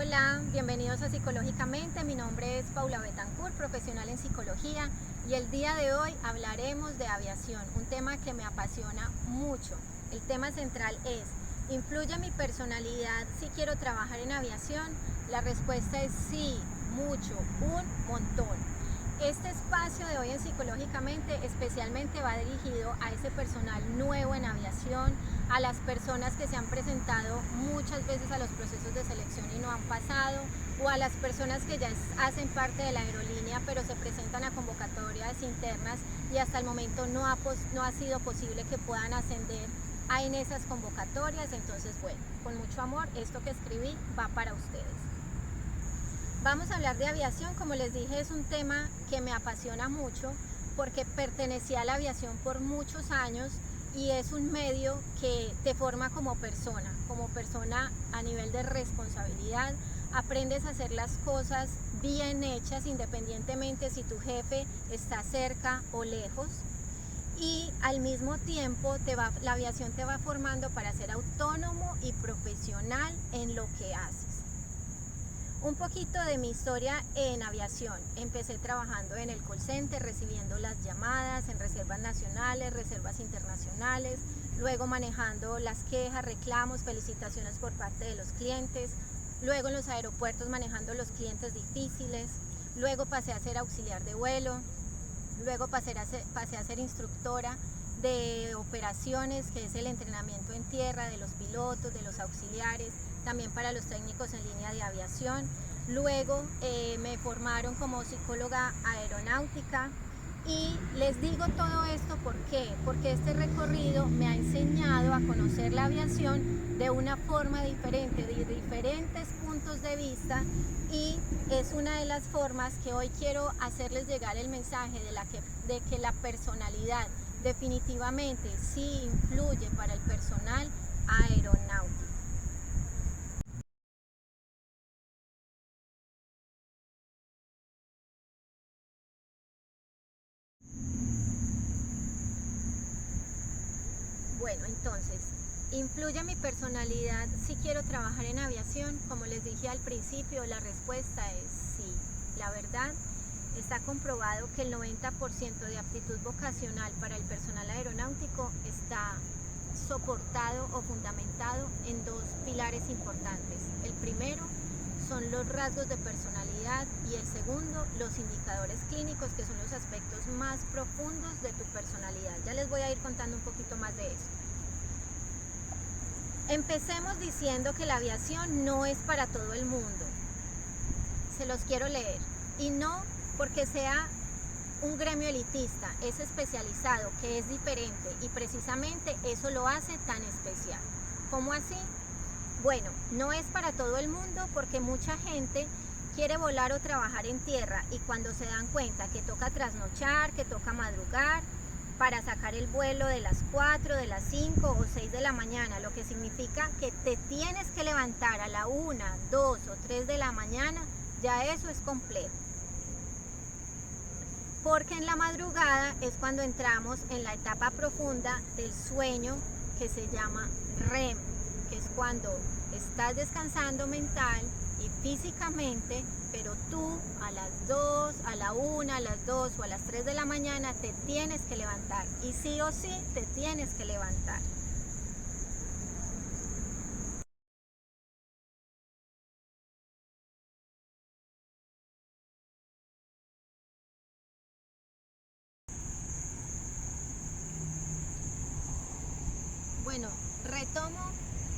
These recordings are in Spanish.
Hola, bienvenidos a Psicológicamente. Mi nombre es Paula Betancourt, profesional en psicología, y el día de hoy hablaremos de aviación, un tema que me apasiona mucho. El tema central es: ¿influye mi personalidad si quiero trabajar en aviación? La respuesta es sí, mucho, un montón. Este espacio de hoy en Psicológicamente especialmente va dirigido a ese personal nuevo en aviación, a las personas que se han presentado muchas veces a los procesos de selección y no han pasado, o a las personas que ya hacen parte de la aerolínea pero se presentan a convocatorias internas y hasta el momento no ha sido posible que puedan ascender en esas convocatorias. Entonces, bueno, con mucho amor, esto que escribí va para ustedes. Vamos a hablar de aviación. Como les dije, es un tema que me apasiona mucho porque pertenecí a la aviación por muchos años y es un medio que te forma como persona a nivel de responsabilidad. Aprendes a hacer las cosas bien hechas independientemente si tu jefe está cerca o lejos, y al mismo tiempo la aviación te va formando para ser autónomo y profesional en lo que haces. Un poquito de mi historia en aviación. Empecé trabajando en el call center, recibiendo las llamadas en reservas nacionales, reservas internacionales, luego manejando las quejas, reclamos, felicitaciones por parte de los clientes, luego en los aeropuertos manejando los clientes difíciles, luego pasé a ser auxiliar de vuelo, luego pasé a ser instructora de operaciones, que es el entrenamiento en tierra de los pilotos, de los auxiliares, también para los técnicos en línea de aviación. Luego me formaron como psicóloga aeronáutica, y les digo todo esto ¿por qué? Porque este recorrido me ha enseñado a conocer la aviación de una forma diferente, de diferentes puntos de vista, y es una de las formas que hoy quiero hacerles llegar el mensaje de que la personalidad definitivamente sí influye para el personal aeronáutico. Bueno, entonces, ¿influye mi personalidad si quiero trabajar en aviación? Como les dije al principio, la respuesta es sí. La verdad, está comprobado que el 90% de aptitud vocacional para el personal aeronáutico está soportado o fundamentado en dos pilares importantes. El primero son los rasgos de personalidad y el segundo, los indicadores clínicos, que son los aspectos más profundos de tu personalidad. Ya les voy a ir contando un poquito más de eso. Empecemos diciendo que la aviación no es para todo el mundo. Se los quiero leer. Y no porque sea un gremio elitista, es especializado, que es diferente, y precisamente eso lo hace tan especial. ¿Cómo así? Bueno, no es para todo el mundo porque mucha gente quiere volar o trabajar en tierra, y cuando se dan cuenta que toca trasnochar, que toca madrugar para sacar el vuelo de las 4, de las 5 o 6 de la mañana, lo que significa que te tienes que levantar a la 1, 2 o 3 de la mañana, ya eso es complejo. Porque en la madrugada es cuando entramos en la etapa profunda del sueño, que se llama REM, que es cuando estás descansando mental y físicamente, pero tú a las 2, a la 1, a las 2 o a las 3 de la mañana te tienes que levantar, y sí o sí te tienes que levantar. Bueno, retomo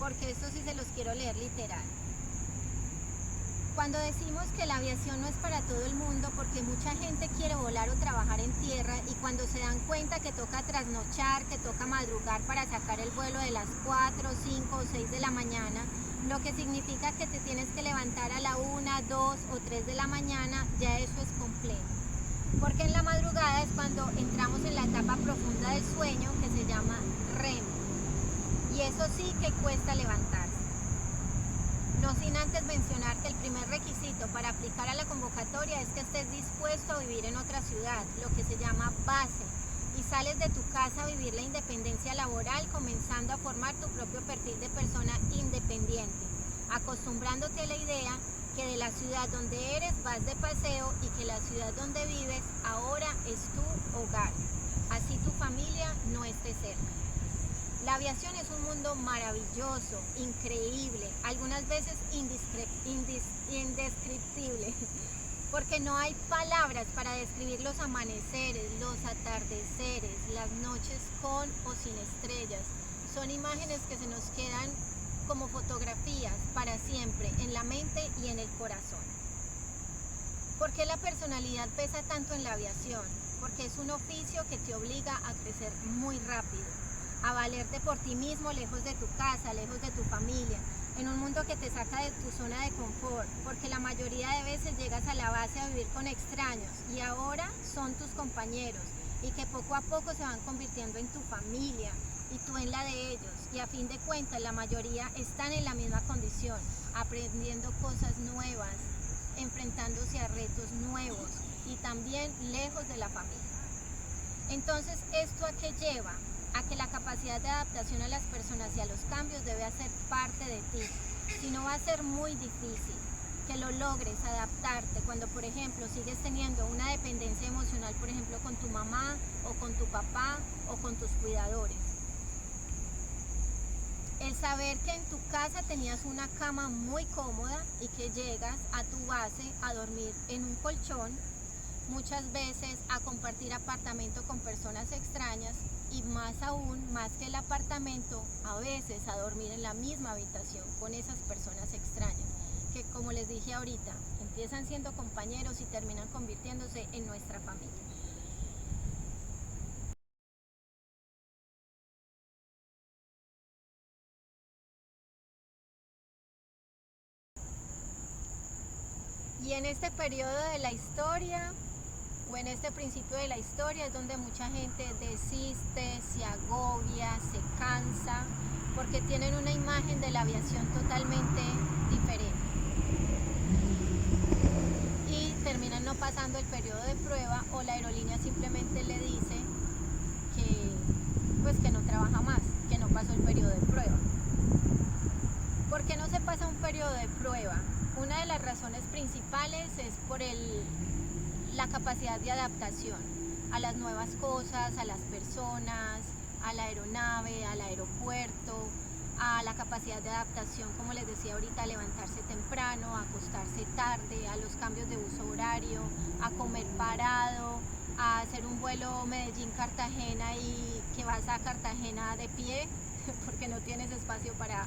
porque esto sí se los quiero leer literal. Cuando decimos que la aviación no es para todo el mundo, porque mucha gente quiere volar o trabajar en tierra, y cuando se dan cuenta que toca trasnochar, que toca madrugar para sacar el vuelo de las 4, 5 o 6 de la mañana, lo que significa que te tienes que levantar a la 1, 2 o 3 de la mañana, ya eso es complejo. Porque en la madrugada es cuando entramos en la etapa profunda del sueño, que se llama REM. Y eso sí que cuesta levantarse. No sin antes mencionar que el primer requisito para aplicar a la convocatoria es que estés dispuesto a vivir en otra ciudad, lo que se llama base, y sales de tu casa a vivir la independencia laboral, comenzando a formar tu propio perfil de persona independiente. acostumbrándote a la idea que de la ciudad donde eres vas de paseo y que la ciudad donde vives ahora es tu hogar, así tu familia no esté cerca. La aviación es un mundo maravilloso, increíble, algunas veces indescriptible, porque no hay palabras para describir los amaneceres, los atardeceres, las noches con o sin estrellas. Son imágenes que se nos quedan como fotografías para siempre en la mente y en el corazón. ¿Por qué la personalidad pesa tanto en la aviación? Porque es un oficio que te obliga a crecer muy rápido, a valerte por ti mismo lejos de tu casa, lejos de tu familia, en un mundo que te saca de tu zona de confort, porque la mayoría de veces llegas a la base a vivir con extraños y ahora son tus compañeros y que poco a poco se van convirtiendo en tu familia y tú en la de ellos, y a fin de cuentas la mayoría están en la misma condición, aprendiendo cosas nuevas, enfrentándose a retos nuevos y también lejos de la familia. Entonces, ¿esto a qué lleva? A que la capacidad de adaptación a las personas y a los cambios debe hacer parte de ti, si no va a ser muy difícil que lo logres adaptarte cuando, por ejemplo, sigues teniendo una dependencia emocional, por ejemplo, con tu mamá o con tu papá o con tus cuidadores. El saber que en tu casa tenías una cama muy cómoda y que llegas a tu base a dormir en un colchón, muchas veces a compartir apartamento con personas extrañas y más aún, más que el apartamento, a veces a dormir en la misma habitación con esas personas extrañas, que como les dije ahorita, empiezan siendo compañeros y terminan convirtiéndose en nuestra familia. Y en este periodo de la historia, o en este principio de la historia, es donde mucha gente desiste, se agobia, se cansa, porque tienen una imagen de la aviación totalmente diferente. Y terminan no pasando el periodo de prueba, o la aerolínea simplemente le dice que no trabaja más, que no pasó el periodo de prueba. ¿Por qué no se pasa un periodo de prueba? Una de las razones principales es por la capacidad de adaptación a las nuevas cosas, a las personas, a la aeronave, al aeropuerto, a la capacidad de adaptación, como les decía ahorita, a levantarse temprano, a acostarse tarde, a los cambios de uso horario, a comer parado, a hacer un vuelo Medellín-Cartagena y que vas a Cartagena de pie porque no tienes espacio para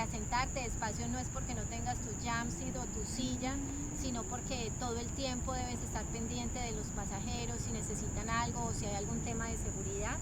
sentarte. Espacio no es porque no tengas tu jamseat o tu silla, sino porque todo el tiempo debes estar pendiente de los pasajeros si necesitan algo o si hay algún tema de seguridad.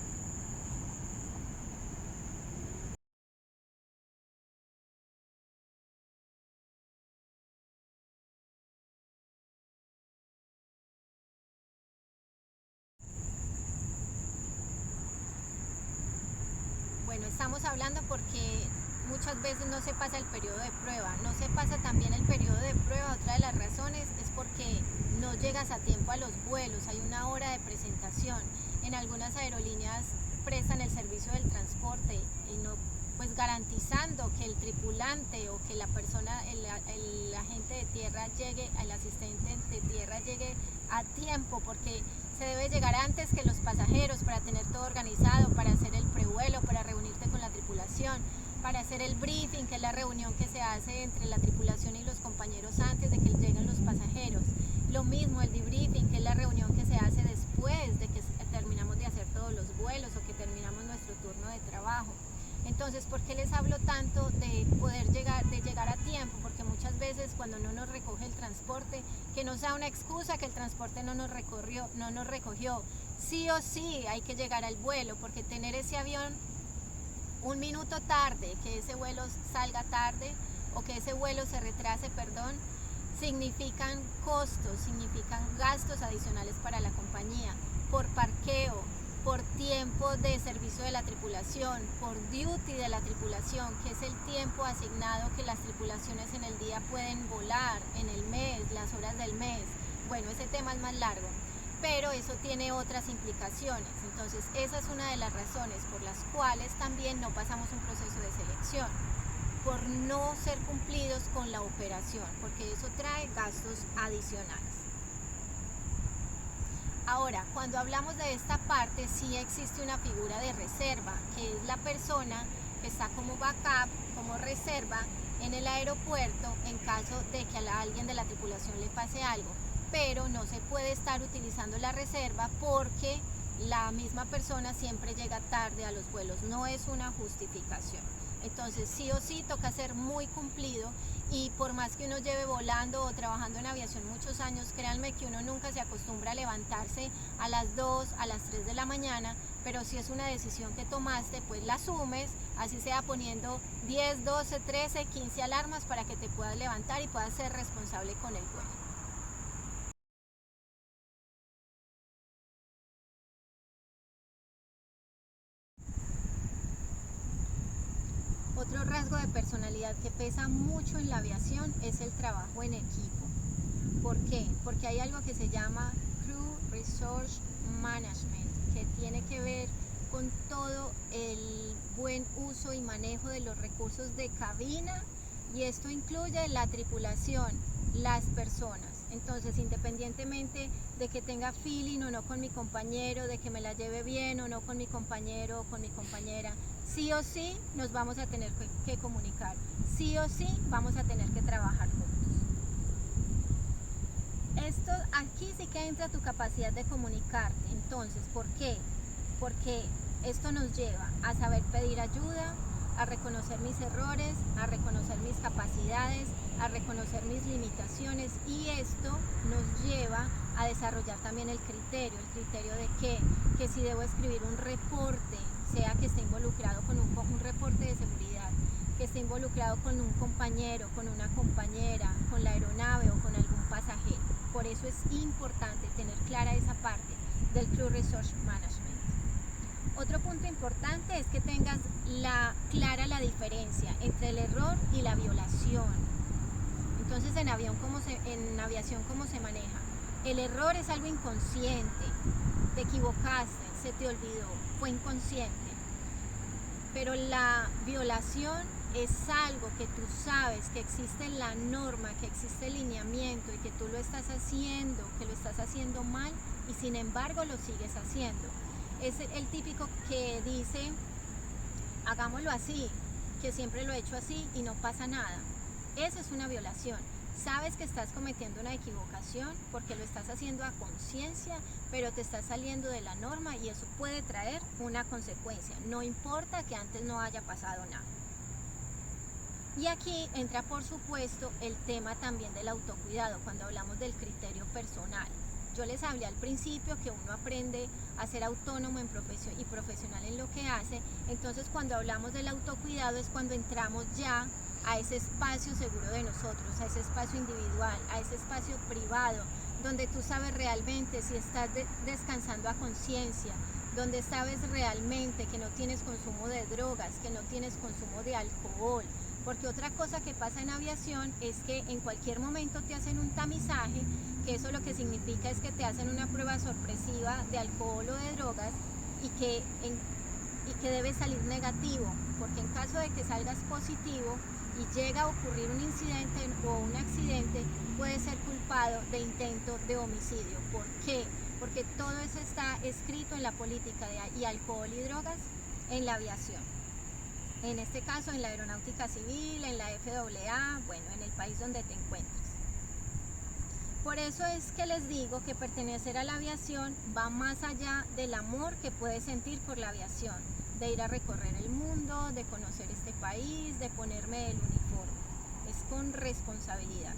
Bueno, estamos hablando porque muchas veces no se pasa el periodo de prueba, no se pasa también el periodo de prueba. Otra de las razones es porque no llegas a tiempo a los vuelos, hay una hora de presentación. En algunas aerolíneas prestan el servicio del transporte y no, pues garantizando que el tripulante o que la persona, el agente de tierra llegue, el asistente de tierra llegue a tiempo, porque se debe llegar antes que los pasajeros para tener todo organizado, para hacer el prevuelo, para reunirte con la tripulación, para hacer el briefing, que es la reunión que se hace entre la tripulación y los compañeros antes de que lleguen los pasajeros. Lo mismo el debriefing, que es la reunión que se hace después de que terminamos de hacer todos los vuelos o que terminamos nuestro turno de trabajo. Entonces, ¿por qué les hablo tanto de llegar a tiempo? Porque muchas veces cuando no nos recoge el transporte, que no sea una excusa que el transporte no nos recogió, sí o sí hay que llegar al vuelo, porque tener ese avión un minuto tarde, que ese vuelo salga tarde o que ese vuelo se retrase, significan costos, significan gastos adicionales para la compañía, por parqueo, por tiempo de servicio de la tripulación, por duty de la tripulación, que es el tiempo asignado que las tripulaciones en el día pueden volar, en el mes, las horas del mes. Bueno, ese tema es más largo, pero eso tiene otras implicaciones. Entonces, esa es una de las razones por las cuales también no pasamos un proceso de selección. por no ser cumplidos con la operación, porque eso trae gastos adicionales. Ahora, cuando hablamos de esta parte, sí existe una figura de reserva, que es la persona que está como backup, como reserva en el aeropuerto en caso de que a alguien de la tripulación le pase algo, pero no se puede estar utilizando la reserva porque la misma persona siempre llega tarde a los vuelos, no es una justificación. Entonces sí o sí toca ser muy cumplido, y por más que uno lleve volando o trabajando en aviación muchos años, créanme que uno nunca se acostumbra a levantarse a las 2, a las 3 de la mañana, pero si es una decisión que tomaste, pues la asumes, así sea poniendo 10, 12, 13, 15 alarmas para que te puedas levantar y puedas ser responsable con el vuelo. Otro rasgo de personalidad que pesa mucho en la aviación es el trabajo en equipo. ¿Por qué? Porque hay algo que se llama Crew Resource Management, que tiene que ver con todo el buen uso y manejo de los recursos de cabina, y esto incluye la tripulación, las personas. Entonces, independientemente de que tenga feeling o no con mi compañero, de que me la lleve bien o no con mi compañero o con mi compañera, sí o sí nos vamos a tener que comunicar, sí o sí vamos a tener que trabajar juntos. Esto, aquí sí que entra tu capacidad de comunicarte. Entonces, ¿por qué? Porque esto nos lleva a saber pedir ayuda, a reconocer mis errores, a reconocer mis capacidades, a reconocer mis limitaciones, y esto nos lleva a desarrollar también el criterio de qué, que si debo escribir un reporte, sea que esté involucrado con un reporte de seguridad, que esté involucrado con un compañero, con una compañera, con la aeronave o con algún pasajero. Por eso es importante tener clara esa parte del Crew Resource Management. Otro punto importante es que tengas clara la diferencia entre el error y la violación. Entonces, en aviación, ¿cómo se maneja? El error es algo inconsciente, te equivocaste, se te olvidó, fue inconsciente. Pero la violación es algo que tú sabes que existe la norma, que existe el lineamiento y que tú lo estás haciendo, que lo estás haciendo mal, y sin embargo lo sigues haciendo. Es el típico que dice, hagámoslo así, que siempre lo he hecho así y no pasa nada. Eso es una violación. Sabes que estás cometiendo una equivocación porque lo estás haciendo a conciencia, pero te estás saliendo de la norma y eso puede traer una consecuencia, no importa que antes no haya pasado nada. Y aquí entra, por supuesto, el tema también del autocuidado cuando hablamos del criterio personal. Yo les hablé al principio que uno aprende a ser autónomo y profesional en lo que hace. Entonces, cuando hablamos del autocuidado es cuando entramos ya a ese espacio seguro de nosotros, a ese espacio individual, a ese espacio privado, donde tú sabes realmente si estás descansando a conciencia, donde sabes realmente que no tienes consumo de drogas, que no tienes consumo de alcohol. Porque otra cosa que pasa en aviación es que en cualquier momento te hacen un tamizaje, que eso lo que significa es que te hacen una prueba sorpresiva de alcohol o de drogas, y que debe salir negativo, porque en caso de que salgas positivo y llega a ocurrir un incidente o un accidente, puede ser culpado de intento de homicidio. ¿Por qué? Porque todo eso está escrito en la política de alcohol y drogas en la aviación. En este caso en la aeronáutica civil, en la FAA, bueno, en el país donde te encuentres. Por eso es que les digo que pertenecer a la aviación va más allá del amor que puedes sentir por la aviación, de ir a recorrer el mundo, de conocer este país, de ponerme el uniforme. Es con responsabilidad.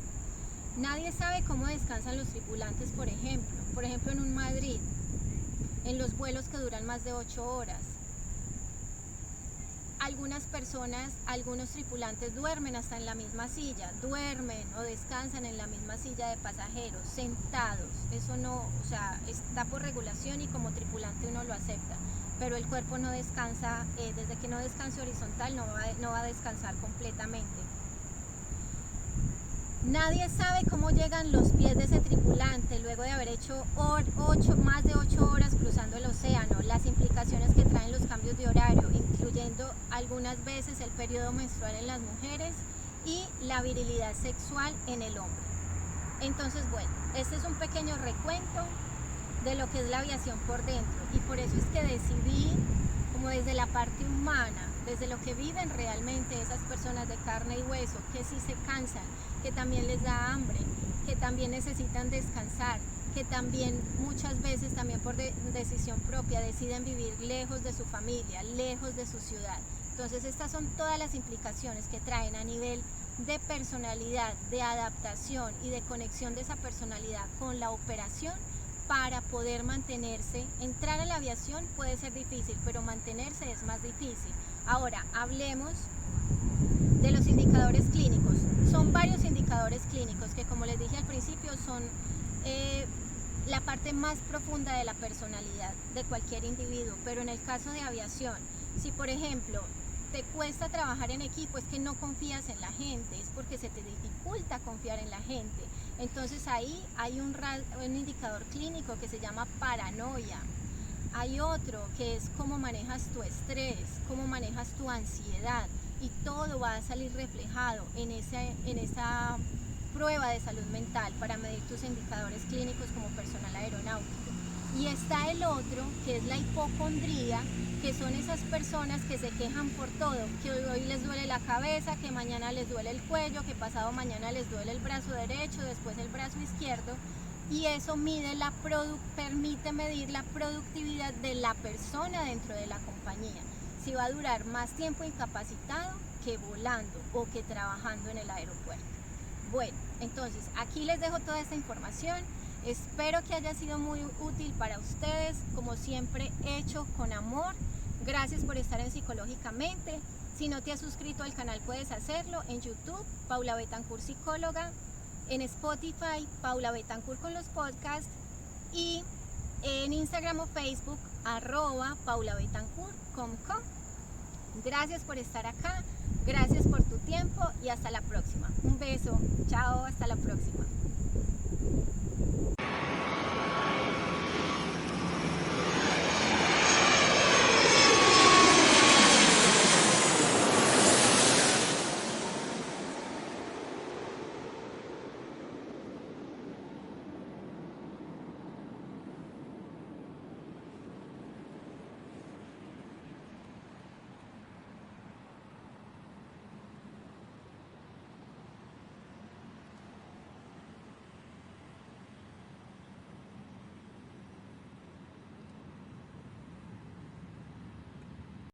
Nadie sabe cómo descansan los tripulantes, por ejemplo en un Madrid, en los vuelos que duran más de 8 horas. Algunas personas, algunos tripulantes duermen hasta en la misma silla, duermen o descansan en la misma silla de pasajeros, sentados. Eso no, o sea, está por regulación y como tripulante uno lo acepta, pero el cuerpo no descansa, desde que no descanse horizontal no va a descansar completamente. Nadie sabe cómo llegan los pies de ese tripulante luego de haber hecho más de 8 horas cruzando el océano, las implicaciones que traen los cambios de horario, incluyendo algunas veces el periodo menstrual en las mujeres y la virilidad sexual en el hombre. Entonces, bueno, este es un pequeño recuento de lo que es la aviación por dentro, y por eso es que decidí, como desde la parte humana, desde lo que viven realmente esas personas de carne y hueso, que sí se cansan, que también les da hambre, que también necesitan descansar, que también muchas veces también por decisión propia deciden vivir lejos de su familia, lejos de su ciudad. Entonces estas son todas las implicaciones que traen a nivel de personalidad, de adaptación y de conexión de esa personalidad con la operación para poder mantenerse. Entrar a la aviación puede ser difícil, pero mantenerse es más difícil. Ahora, hablemos de los indicadores clínicos. Son varios indicadores clínicos que, como les dije al principio, son la parte más profunda de la personalidad de cualquier individuo, pero en el caso de aviación, si por ejemplo te cuesta trabajar en equipo, es que no confías en la gente, es porque se te dificulta confiar en la gente. Entonces ahí hay un indicador clínico que se llama paranoia. Hay otro que es cómo manejas tu estrés, cómo manejas tu ansiedad, y todo va a salir reflejado en esa prueba de salud mental para medir tus indicadores clínicos como personal aeronáutico. Y está el otro, que es la hipocondría, que son esas personas que se quejan por todo, que hoy les duele la cabeza, que mañana les duele el cuello, que pasado mañana les duele el brazo derecho, después el brazo izquierdo, y eso permite medir la productividad de la persona dentro de la compañía, si va a durar más tiempo incapacitado que volando o que trabajando en el aeropuerto. Bueno, entonces aquí les dejo toda esta información. Espero que haya sido muy útil para ustedes, como siempre hecho con amor. Gracias por estar en Psicológicamente. Si no te has suscrito al canal puedes hacerlo en YouTube, Paula Betancourt Psicóloga, en Spotify, Paula Betancourt con los podcasts, y en Instagram o Facebook, @PaulaBetancourt.com. Gracias por estar acá, gracias por tu tiempo y hasta la próxima. Un beso, chao, hasta la próxima.